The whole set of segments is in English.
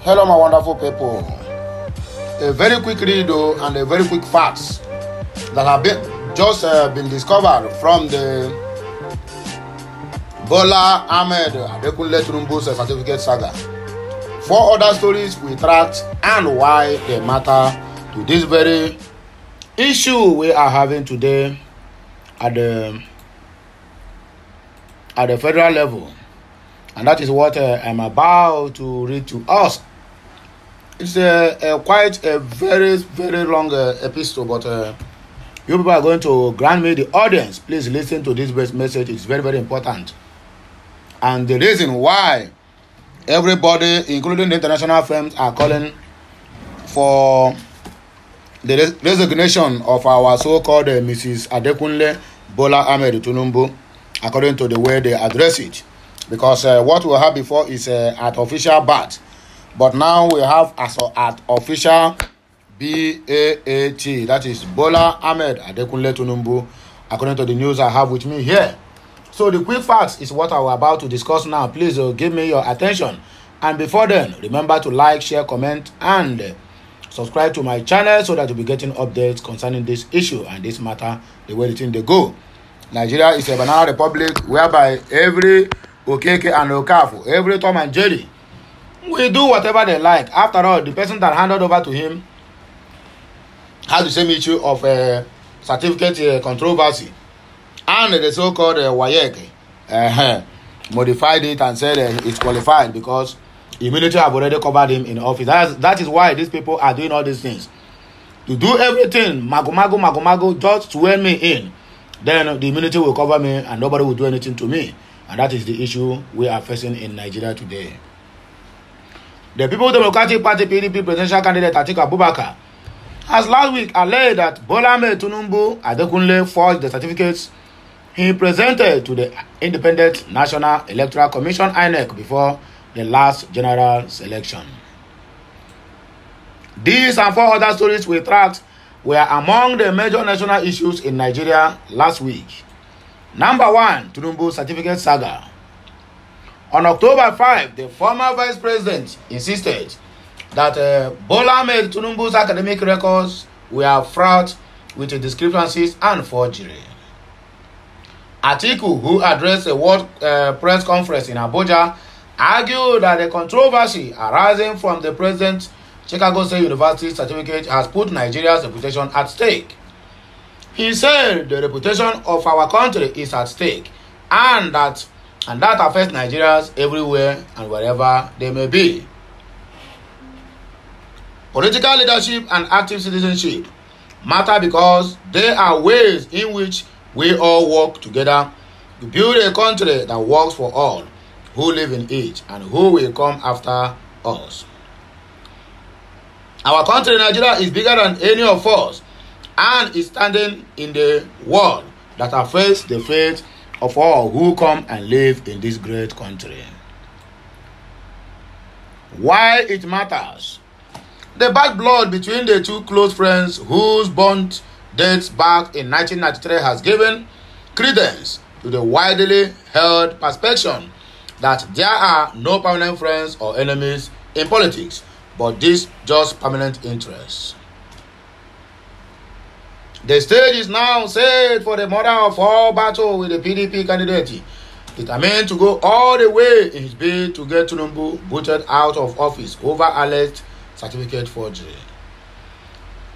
Hello, my wonderful people. A very quick read and a very quick facts that have been discovered from the Bola Ahmed Adekunle Tinubu's certificate saga. 4 other stories we tracked and why they matter to this very issue we are having today at the federal level. And that is what I'm about to read to us. It's quite a very, very long episode, but you people are going to grant me the audience. Please listen to this message. It's very, very important. And the reason why everybody, including the international firms, are calling for the resignation of our so-called Mrs. Adekunle Bola Ahmed Tinubu, according to the way they address it. Because what we have before is at official BAT, but now we have as at official BAAT, that is Bola Ahmed Adekunle Tinubu, according to the news I have with me here. So the quick facts is what I'm about to discuss now. Please give me your attention. And before then, remember to like, share, comment, and subscribe to my channel so that you'll be getting updates concerning this issue and this matter, the way the thing they go. Nigeria is a banana republic whereby every Okeke and Okafu, every Tom and Jerry, we do whatever they like. After all, the person that handed over to him has the same issue of certificate controversy, and the so-called WAEC modified it and said it's qualified because immunity have already covered him in office. That is why these people are doing all these things, to do everything mago just to swear me in. Then the immunity will cover me and nobody will do anything to me. And that is the issue we are facing in Nigeria today. The People's Democratic Party PDP presidential candidate Atiku Abubakar has last week alleged that Bola Ahmed Tinubu Adekunle forged the certificates he presented to the Independent National Electoral Commission (INEC) before the last general election. These and 4 other stories we tracked were among the major national issues in Nigeria last week. Number 1, Tinubu certificate saga. On October 5, the former vice president insisted that Bola Ahmed Tinubu's academic records were fraught with discrepancies and forgery. Atiku, who addressed a world press conference in Abuja, argued that the controversy arising from the president's Chicago State University certificate has put Nigeria's reputation at stake. He said the reputation of our country is at stake and that affects Nigerians everywhere and wherever they may be. Political leadership and active citizenship matter because they are ways in which we all work together to build a country that works for all who live in it and who will come after us. Our country, Nigeria, is bigger than any of us and is standing in the world that affects the fate of all who come and live in this great country. Why it matters? The bad blood between the 2 close friends whose bond dates back in 1993 has given credence to the widely held perception that there are no permanent friends or enemies in politics, but these just permanent interests. The stage is now set for the mother of all battle with the PDP candidate, determined to go all the way in his bid to get Tinubu booted out of office over alleged certificate forgery.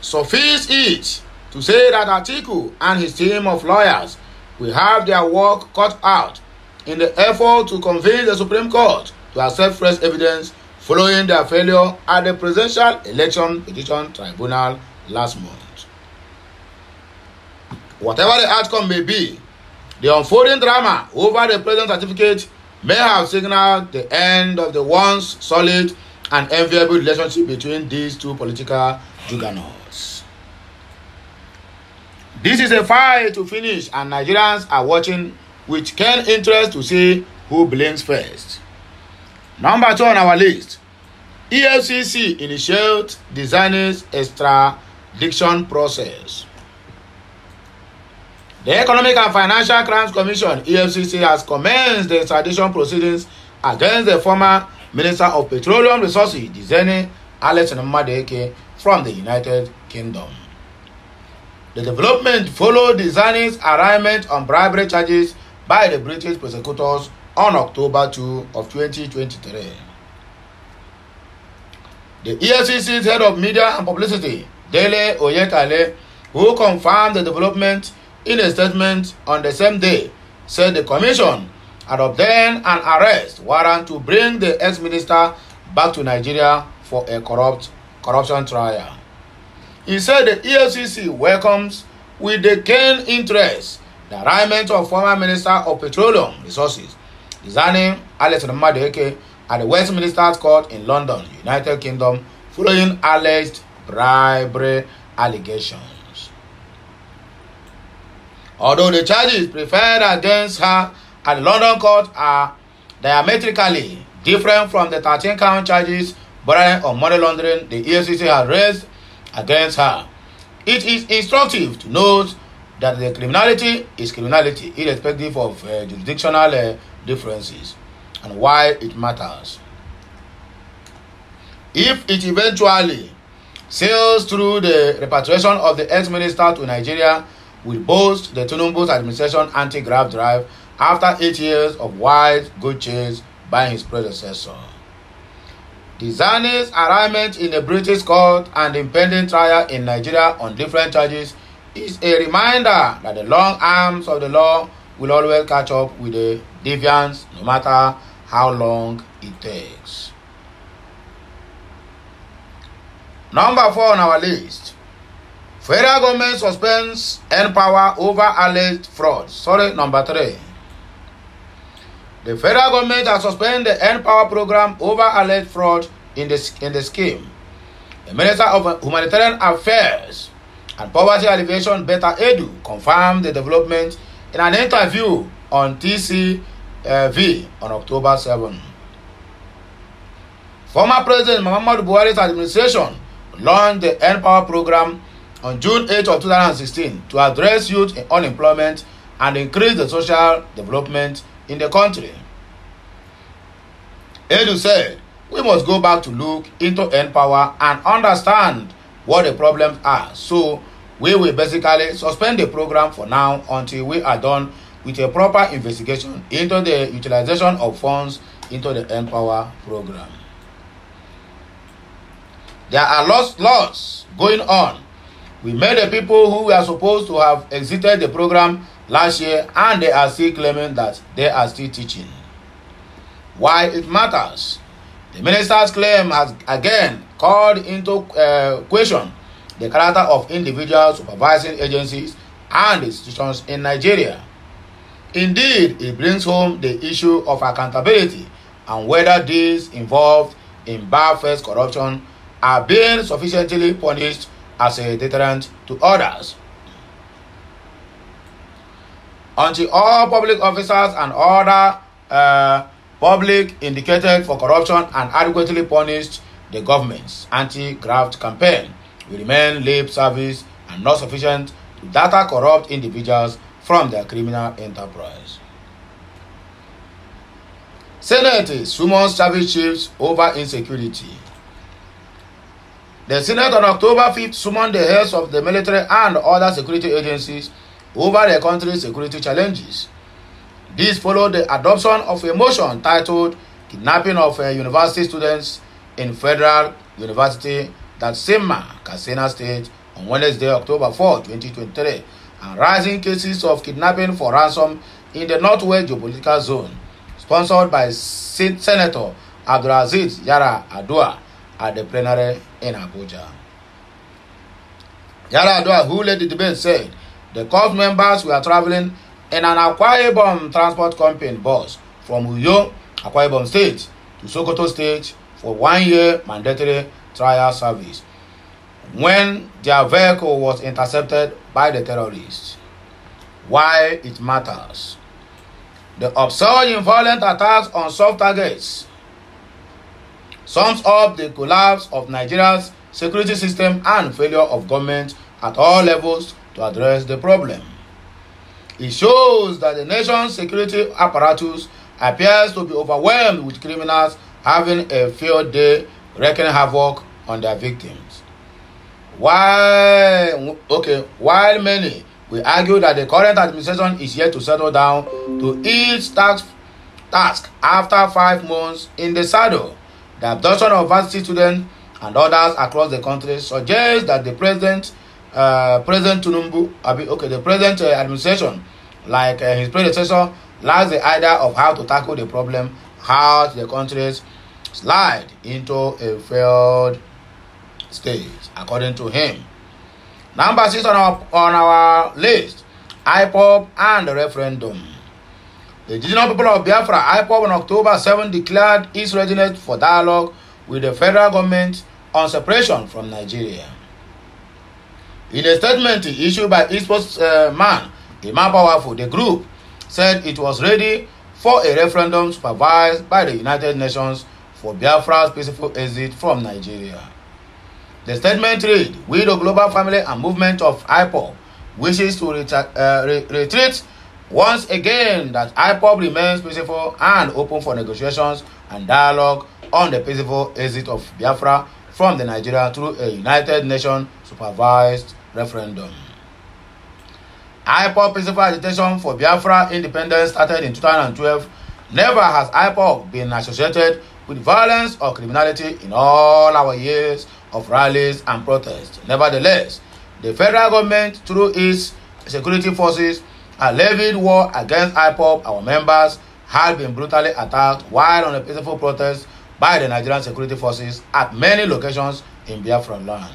Suffice it to say that Atiku and his team of lawyers will have their work cut out in the effort to convince the Supreme Court to accept fresh evidence following their failure at the Presidential Election Petition Tribunal last month. Whatever the outcome may be, the unfolding drama over the president's certificate may have signaled the end of the once solid and enviable relationship between these 2 political juggernauts. This is a fight to finish, and Nigerians are watching with keen interest to see who blinks first. Number 2 on our list, EFCC initiates designers extradition process. The Economic and Financial Crimes Commission, EFCC, has commenced the extradition proceedings against the former Minister of Petroleum Resources, Dizaini Alex Nmadeke, from the United Kingdom. The development followed Dizaini's arraignment on bribery charges by the British prosecutors on October 2 of 2023. The EFCC's head of media and publicity, Dele Oyekale, who confirmed the development in a statement on the same day, said the commission had obtained an arrest warrant to bring the ex-minister back to Nigeria for a corruption trial. He said the EFCC welcomes with the keen interest the arraignment of former Minister of Petroleum Resources, Dizaini Alex Nmadeke, at the Westminster Court in London, United Kingdom, following alleged bribery allegations. Although the charges preferred against her at the London court are diametrically different from the 13-count charges bordering on money laundering the EFCC has raised against her, it is instructive to note that the criminality is criminality, irrespective of jurisdictional differences, and why it matters. If it eventually sails through, the repatriation of the ex-minister to Nigeria will boost the Tinubu's administration anti-graft drive after 8 years of wide good chase by his predecessor. Dizaini's arraignment in the British court and impending trial in Nigeria on different charges is a reminder that the long arms of the law will always catch up with the deviants, no matter how long it takes. Number 4 on our list. Federal government suspends N-Power over alleged fraud. Number 3. The federal government has suspended the N-Power program over alleged fraud in the scheme. The Minister of Humanitarian Affairs and Poverty Alleviation, Betta Edu, confirmed the development in an interview on TCV on October 7. Former President Muhammadu Buhari's administration launched the N-Power program on June 8 of 2016 to address youth unemployment and increase the social development in the country. Edu said, "We must go back to look into N-Power and understand what the problems are. So we will basically suspend the program for now until we are done with a proper investigation into the utilization of funds into the N-Power program." There are lots going on. We met the people who were supposed to have exited the program last year, and they are still claiming that they are still teaching. Why it matters? The minister's claim has again called into question the character of individual supervising agencies and institutions in Nigeria. Indeed, it brings home the issue of accountability and whether these involved in barefaced corruption are being sufficiently punished as a deterrent to others. Until all public officers and other public indicated for corruption and adequately punished, the government's anti-graft campaign will remain lip service and not sufficient to deter corrupt individuals from their criminal enterprise. Senate summons service chiefs over insecurity. The Senate on October 5th summoned the heads of the military and other security agencies over the country's security challenges. This followed the adoption of a motion titled "Kidnapping of University Students in Federal University Datsimma, Katsina State" on Wednesday, October 4, 2023, and rising cases of kidnapping for ransom in the Northwest Geopolitical Zone, sponsored by Senator Abdulaziz Yara Adua at the plenary in Abuja. Yara Adua, who led the debate, said the court members were traveling in an Akwa Ibom transport company bus from Uyo, Akwa Ibom State, to Sokoto State for 1 year mandatory trial service when their vehicle was intercepted by the terrorists. Why it matters? The upsurge in violent attacks on soft targets sums up the collapse of Nigeria's security system and failure of government at all levels to address the problem. It shows that the nation's security apparatus appears to be overwhelmed with criminals having a field day wreaking havoc on their victims. While many will argue that the current administration is yet to settle down to its task after 5 months in the saddle, the abduction of varsity students and others across the country suggests that the present administration, like his predecessor, lacks the idea of how to tackle the problem, how the countries slide into a failed state, according to him. Number 6 on our list, IPOB and the referendum. The indigenous people of Biafra, IPOB, on October 7 declared its readiness for dialogue with the federal government on separation from Nigeria. In a statement issued by its spokesman, Imam Powerful, the group said it was ready for a referendum supervised by the United Nations for Biafra's peaceful exit from Nigeria. The statement read, "We, the global family and movement of IPOB, wishes to reiterate once again that IPOB remains peaceful and open for negotiations and dialogue on the peaceful exit of Biafra from the Nigeria through a United Nations supervised referendum." IPOB peaceful agitation for Biafra independence started in 2012. Never has IPOB been associated with violence or criminality in all our years of rallies and protests. Nevertheless, the federal government, through its security forces, has levied war against IPOB. Our members had been brutally attacked while on a peaceful protest by the Nigerian security forces at many locations in Biafra land.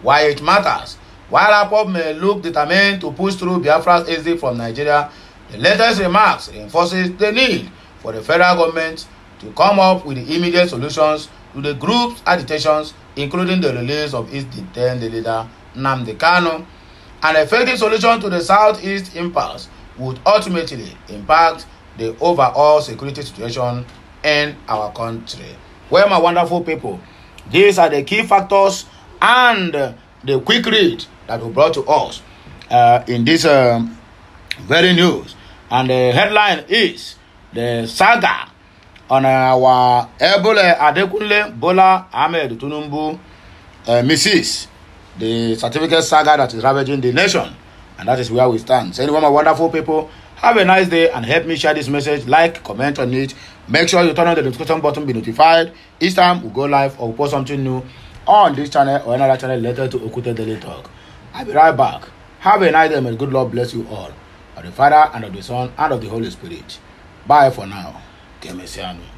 Why it matters? While IPOB may look determined to push through Biafra's exit from Nigeria, the latest remarks reinforces the need for the federal government to come up with the immediate solutions to the group's agitations, including the release of its detained leader, Nnamdi Kanu. An effective solution to the southeast impasse would ultimately impact the overall security situation in our country. Well, my wonderful people, these are the key factors and the quick read that we brought to us in this very news. And the headline is the saga on our Ebole Adekunle Bola Ahmed Tinubu Mrs. The certificate saga that is ravaging the nation. And that is where we stand. So anyway, my wonderful people, have a nice day and help me share this message. Like, comment on it. Make sure you turn on the notification button, be notified each time we go live or we post something new on this channel or another channel related to Okute Daily Talk. I'll be right back. Have a nice day and good Lord bless you all. Of the Father and of the Son and of the Holy Spirit. Bye for now. Kemesiano.